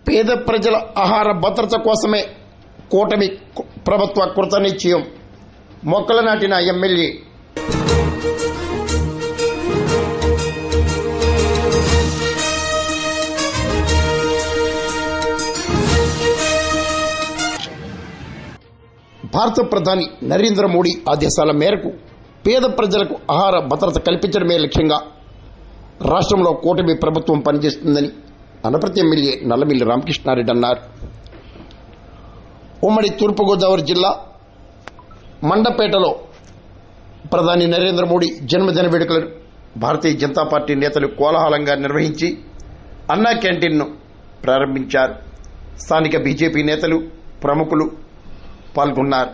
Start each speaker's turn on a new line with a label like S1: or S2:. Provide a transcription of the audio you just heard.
S1: పేద ప్రజల ఆహార భద్రత కోసమే కూటమి ప్రభుత్వ కృతనిశ్చయం. మొక్కలు నాటిన ఎమ్మెల్యే. భారత ప్రధాని నరేంద్ర మోడీ ఆదేశాల మేరకు పేద ప్రజలకు ఆహార భద్రత కల్పించడమే లక్ష్యంగా రాష్ట్రంలో కూటమి ప్రభుత్వం పనిచేస్తుందని అనపర్తి ఎమ్మెల్యే నల్లమిల్లి రామకృష్ణారెడ్డి అన్నారు. ఉమ్మడి తూర్పుగోదావరి జిల్లా మండపేటలో ప్రధాని నరేంద్ర మోడీ జన్మదిన వేడుకలను భారతీయ జనతా పార్టీ నేతలు కోలాహలంగా నిర్వహించి అన్నా క్యాంటీన్ను ప్రారంభించారు. స్థానిక బీజేపీ నేతలు, ప్రముఖులు పాల్గొన్నారు.